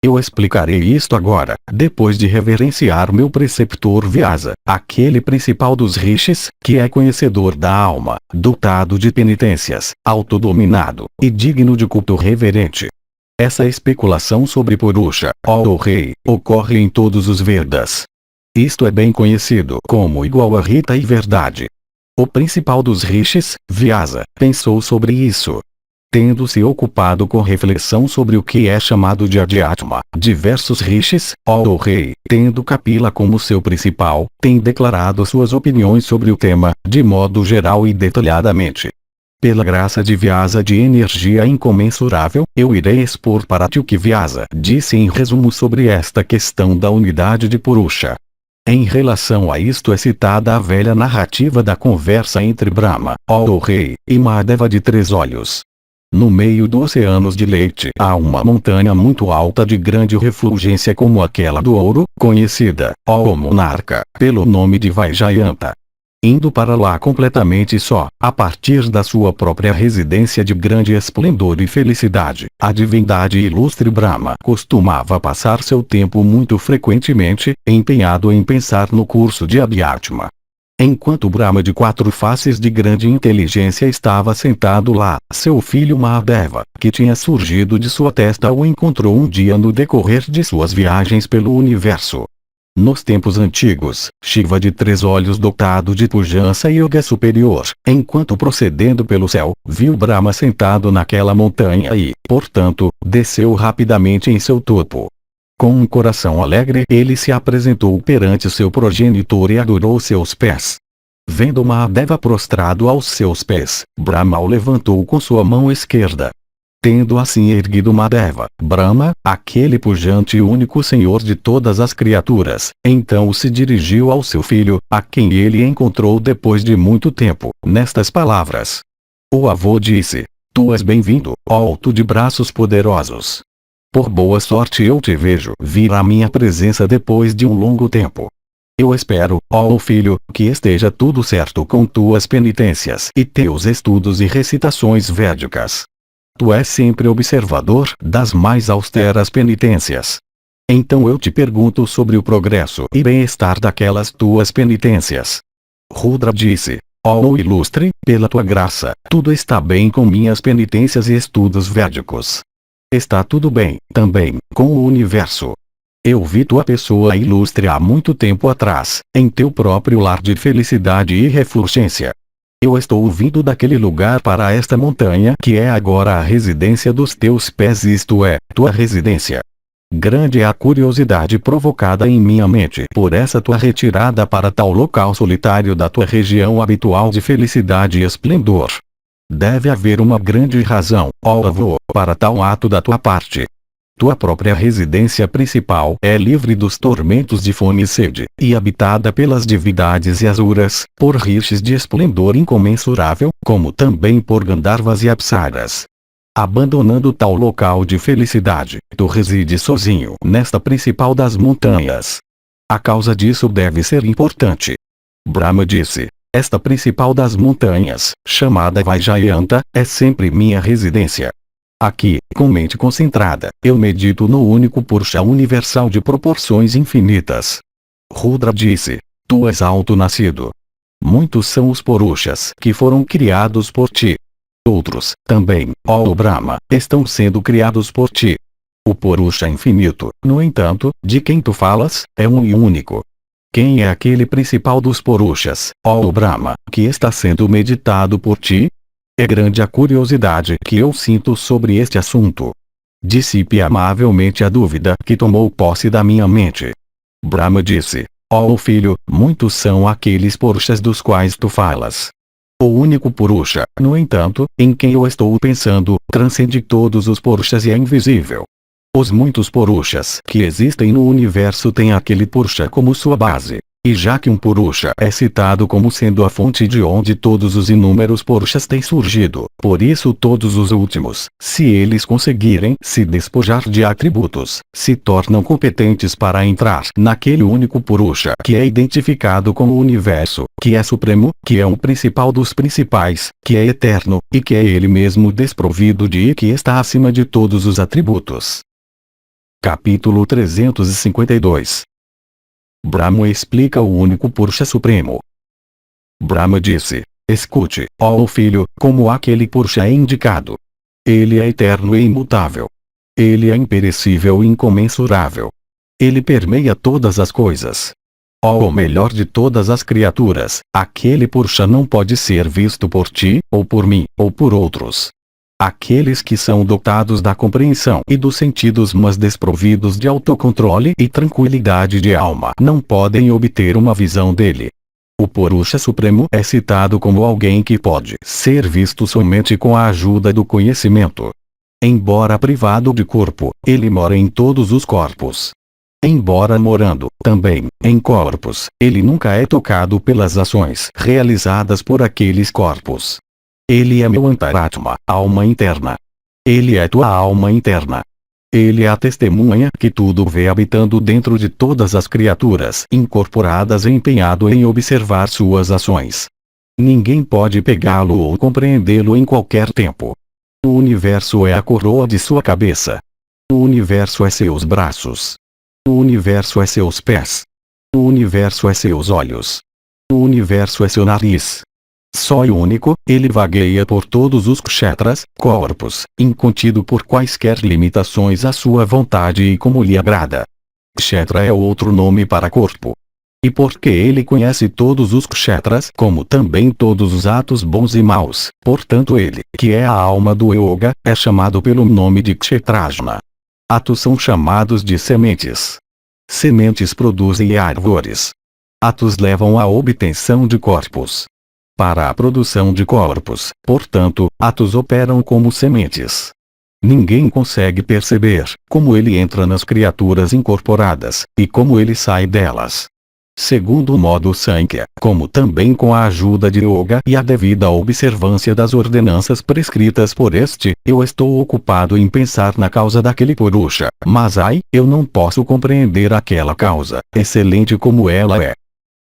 Eu explicarei isto agora, depois de reverenciar meu preceptor Vyasa, aquele principal dos rishis, que é conhecedor da alma, dotado de penitências, autodominado, e digno de culto reverente. Essa especulação sobre Purusha, ó rei, ocorre em todos os Vedas. Isto é bem conhecido como igual a Rita e verdade. O principal dos rishis, Vyasa, pensou sobre isso. Tendo-se ocupado com reflexão sobre o que é chamado de Adhyatma, diversos rishis, ó rei, tendo Kapila como seu principal, têm declarado suas opiniões sobre o tema, de modo geral e detalhadamente. Pela graça de Vyasa de energia incomensurável, eu irei expor para ti o que Vyasa disse em resumo sobre esta questão da unidade de Purusha. Em relação a isto é citada a velha narrativa da conversa entre Brahma, ó rei, e Mahadeva de 3 olhos. No meio dos oceanos de leite há uma montanha muito alta de grande refulgência como aquela do ouro, conhecida, ó monarca, pelo nome de Vaijayanta. Indo para lá completamente só, a partir da sua própria residência de grande esplendor e felicidade, a divindade ilustre Brahma costumava passar seu tempo muito frequentemente, empenhado em pensar no curso de Adhyatma. Enquanto Brahma de 4 faces de grande inteligência estava sentado lá, seu filho Mahadeva, que tinha surgido de sua testa o encontrou um dia no decorrer de suas viagens pelo universo. Nos tempos antigos, Shiva de 3 olhos dotado de pujança e yoga superior, enquanto procedendo pelo céu, viu Brahma sentado naquela montanha e, portanto, desceu rapidamente em seu topo. Com um coração alegre ele se apresentou perante seu progenitor e adorou seus pés. Vendo Mahadeva prostrado aos seus pés, Brahma o levantou com sua mão esquerda. Tendo assim erguido Mahadeva, Brahma, aquele pujante e único senhor de todas as criaturas, então se dirigiu ao seu filho, a quem ele encontrou depois de muito tempo, nestas palavras. O avô disse: Tu és bem-vindo, ó alto de braços poderosos. Por boa sorte eu te vejo vir à minha presença depois de um longo tempo. Eu espero, ó filho, que esteja tudo certo com tuas penitências e teus estudos e recitações védicas. Tu és sempre observador das mais austeras penitências. Então eu te pergunto sobre o progresso e bem-estar daquelas tuas penitências. Rudra disse: Ó ilustre, pela tua graça, tudo está bem com minhas penitências e estudos védicos. Está tudo bem, também, com o universo. Eu vi tua pessoa ilustre há muito tempo atrás, em teu próprio lar de felicidade e refulgência. Eu estou vindo daquele lugar para esta montanha que é agora a residência dos teus pés, isto é, tua residência. Grande é a curiosidade provocada em minha mente por essa tua retirada para tal local solitário da tua região habitual de felicidade e esplendor. Deve haver uma grande razão, ó avô, para tal ato da tua parte. Tua própria residência principal é livre dos tormentos de fome e sede, e habitada pelas divindades e asuras, por rishis de esplendor incomensurável, como também por Gandharvas e Apsaras. Abandonando tal local de felicidade, tu resides sozinho nesta principal das montanhas. A causa disso deve ser importante. Brahma disse: Esta principal das montanhas, chamada Vaijayanta, é sempre minha residência. Aqui, com mente concentrada, eu medito no único Purusha universal de proporções infinitas. Rudra disse: Tu és alto-nascido. Muitos são os Purushas que foram criados por ti. Outros, também, ó Brahma, estão sendo criados por ti. O Purusha infinito, no entanto, de quem tu falas, é um e único. Quem é aquele principal dos Purushas, ó Brahma, que está sendo meditado por ti? É grande a curiosidade que eu sinto sobre este assunto. Dissipe amavelmente a dúvida que tomou posse da minha mente. Brahma disse: Ó filho, muitos são aqueles Purushas dos quais tu falas. O único Purusha, no entanto, em quem eu estou pensando, transcende todos os Purushas e é invisível. Os muitos Purushas que existem no universo têm aquele Purusha como sua base. E já que um Purusha é citado como sendo a fonte de onde todos os inúmeros Purushas têm surgido, por isso todos os últimos, se eles conseguirem se despojar de atributos, se tornam competentes para entrar naquele único Purusha que é identificado com o universo, que é supremo, que é o principal dos principais, que é eterno, e que é ele mesmo desprovido de e que está acima de todos os atributos. Capítulo 352. Brahma explica o único Purusha supremo. Brahma disse: escute, ó filho, como aquele Purusha é indicado. Ele é eterno e imutável. Ele é imperecível e incomensurável. Ele permeia todas as coisas. Ó o melhor de todas as criaturas, aquele Purusha não pode ser visto por ti, ou por mim, ou por outros. Aqueles que são dotados da compreensão e dos sentidos mas desprovidos de autocontrole e tranquilidade de alma não podem obter uma visão dele. O Purusha Supremo é citado como alguém que pode ser visto somente com a ajuda do conhecimento. Embora privado de corpo, ele mora em todos os corpos. Embora morando, também, em corpos, ele nunca é tocado pelas ações realizadas por aqueles corpos. Ele é meu Antaratma, alma interna. Ele é tua alma interna. Ele é a testemunha que tudo vê habitando dentro de todas as criaturas incorporadas e empenhado em observar suas ações. Ninguém pode pegá-lo ou compreendê-lo em qualquer tempo. O universo é a coroa de sua cabeça. O universo é seus braços. O universo é seus pés. O universo é seus olhos. O universo é seu nariz. Só e único, ele vagueia por todos os kshetras, corpos, incontido por quaisquer limitações à sua vontade e como lhe agrada. Kshetra é outro nome para corpo. E porque ele conhece todos os kshetras como também todos os atos bons e maus, portanto ele, que é a alma do yoga, é chamado pelo nome de kshetrajna. Atos são chamados de sementes. Sementes produzem árvores. Atos levam à obtenção de corpos. Para a produção de corpos, portanto, atos operam como sementes. Ninguém consegue perceber como ele entra nas criaturas incorporadas, e como ele sai delas. Segundo o modo Sankhya, como também com a ajuda de Yoga e a devida observância das ordenanças prescritas por este, eu estou ocupado em pensar na causa daquele Purusha, mas eu não posso compreender aquela causa, excelente como ela é.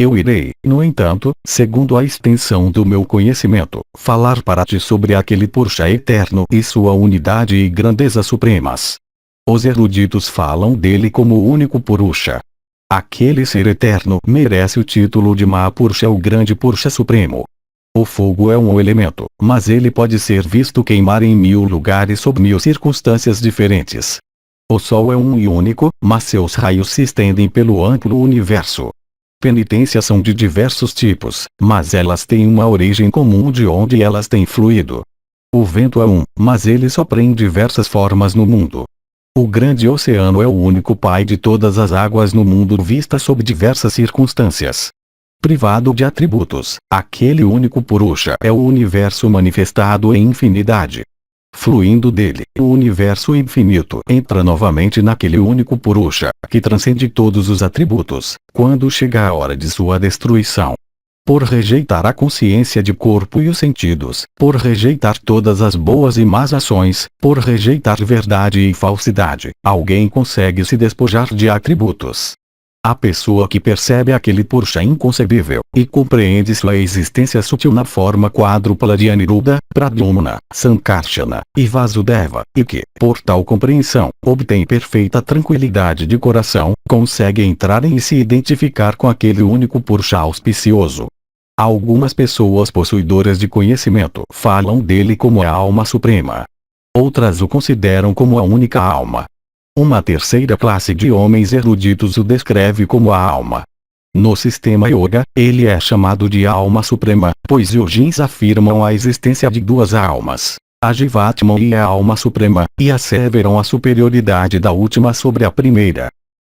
Eu irei, no entanto, segundo a extensão do meu conhecimento, falar para ti sobre aquele Purusha eterno e sua unidade e grandeza supremas. Os eruditos falam dele como o único Purusha. Aquele ser eterno merece o título de Mahapurusha, o grande Purusha supremo. O fogo é um elemento, mas ele pode ser visto queimar em 1000 lugares sob 1000 circunstâncias diferentes. O sol é um e único, mas seus raios se estendem pelo amplo universo. Penitências são de diversos tipos, mas elas têm uma origem comum de onde elas têm fluído. O vento é mas ele sopra em diversas formas no mundo. O grande oceano é o único pai de todas as águas no mundo vista sob diversas circunstâncias. Privado de atributos, aquele único Purusha é o universo manifestado em infinidade. Fluindo dele, o universo infinito entra novamente naquele único Purusha, que transcende todos os atributos, quando chega a hora de sua destruição. Por rejeitar a consciência de corpo e os sentidos, por rejeitar todas as boas e más ações, por rejeitar verdade e falsidade, alguém consegue se despojar de atributos. A pessoa que percebe aquele Purusha inconcebível, e compreende sua existência sutil na forma quádrupla de Aniruddha, Pradyumna, Sankarsana, e Vasudeva, e que, por tal compreensão, obtém perfeita tranquilidade de coração, consegue entrar em e se identificar com aquele único Purusha auspicioso. Algumas pessoas possuidoras de conhecimento falam dele como a alma suprema. Outras o consideram como a única alma. Uma terceira classe de homens eruditos o descreve como a alma. No sistema yoga, ele é chamado de alma suprema, pois yogins afirmam a existência de duas almas, a Jivatman e a alma suprema, e asseveram a superioridade da última sobre a primeira.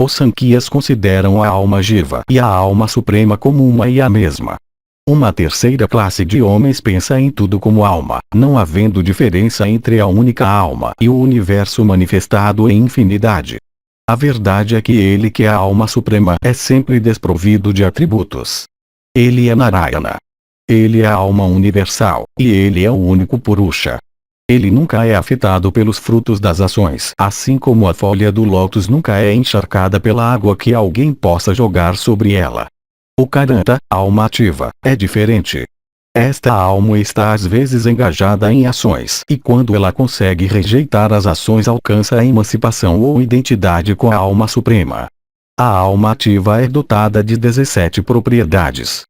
Os Sankhya's consideram a alma Jiva e a alma suprema como uma e a mesma. Uma terceira classe de homens pensa em tudo como alma, não havendo diferença entre a única alma e o universo manifestado em infinidade. A verdade é que ele, que é a alma suprema, é sempre desprovido de atributos. Ele é Narayana. Ele é a alma universal, e ele é o único Purusha. Ele nunca é afetado pelos frutos das ações, assim como a folha do lótus nunca é encharcada pela água que alguém possa jogar sobre ela. O Karanta, alma ativa, é diferente. Esta alma está às vezes engajada em ações, e quando ela consegue rejeitar as ações alcança a emancipação ou identidade com a alma suprema. A alma ativa é dotada de 17 propriedades.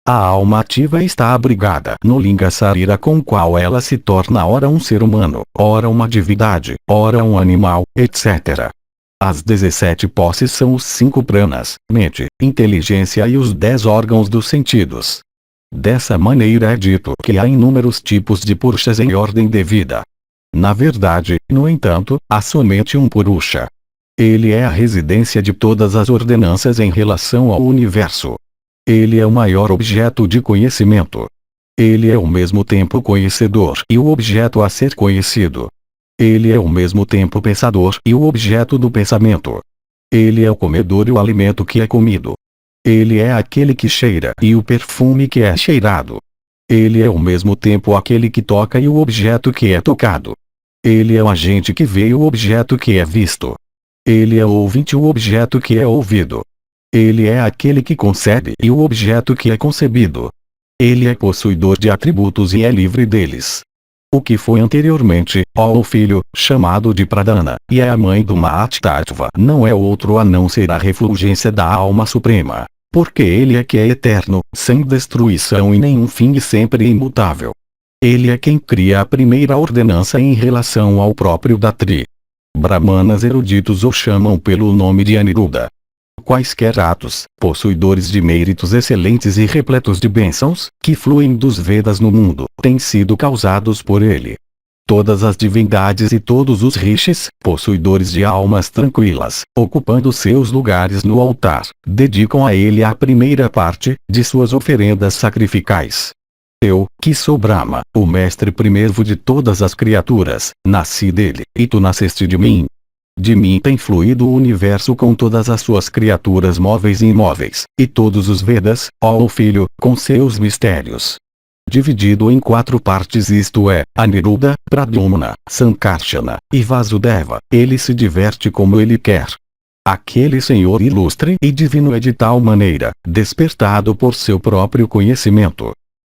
A alma ativa está abrigada no Linga Sarira, com o qual ela se torna ora um ser humano, ora uma divindade, ora um animal, etc. As 17 posses são os 5 pranas, mente, inteligência e os 10 órgãos dos sentidos. Dessa maneira é dito que há inúmeros tipos de Purushas em ordem devida. Na verdade, no entanto, há somente um Purusha. Ele é a residência de todas as ordenanças em relação ao universo. Ele é o maior objeto de conhecimento. Ele é ao mesmo tempo conhecedor e o objeto a ser conhecido. Ele é ao mesmo tempo pensador e o objeto do pensamento. Ele é o comedor e o alimento que é comido. Ele é aquele que cheira e o perfume que é cheirado. Ele é ao mesmo tempo aquele que toca e o objeto que é tocado. Ele é o agente que vê e o objeto que é visto. Ele é o ouvinte e o objeto que é ouvido. Ele é aquele que concebe e o objeto que é concebido. Ele é possuidor de atributos e é livre deles. O que foi anteriormente, ó o filho, chamado de Pradana, e é a mãe do Mahatattva, não é outro a não ser a refulgência da alma suprema, porque ele é que é eterno, sem destruição e nenhum fim e sempre imutável. Ele é quem cria a primeira ordenança em relação ao próprio Dhatri. Brahmanas eruditos o chamam pelo nome de Aniruddha. Quaisquer atos, possuidores de méritos excelentes e repletos de bênçãos, que fluem dos Vedas no mundo, têm sido causados por ele. Todas as divindades e todos os rishis, possuidores de almas tranquilas, ocupando seus lugares no altar, dedicam a ele a primeira parte de suas oferendas sacrificais. Eu, que sou Brahma, o mestre primeiro de todas as criaturas, nasci dele, e tu nasceste de mim. De mim tem fluído o universo com todas as suas criaturas móveis e imóveis, e todos os Vedas, ó o Filho, com seus mistérios. Dividido em 4 partes, isto é, Aniruddha, Pradyumna, Sankarsana e Vasudeva, ele se diverte como ele quer. Aquele Senhor ilustre e divino é de tal maneira, despertado por seu próprio conhecimento.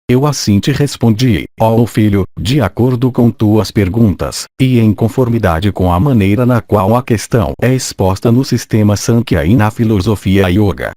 Eu assim te respondi, ó filho, de acordo com tuas perguntas, e em conformidade com a maneira na qual a questão é exposta no sistema Sankhya e na filosofia Yoga.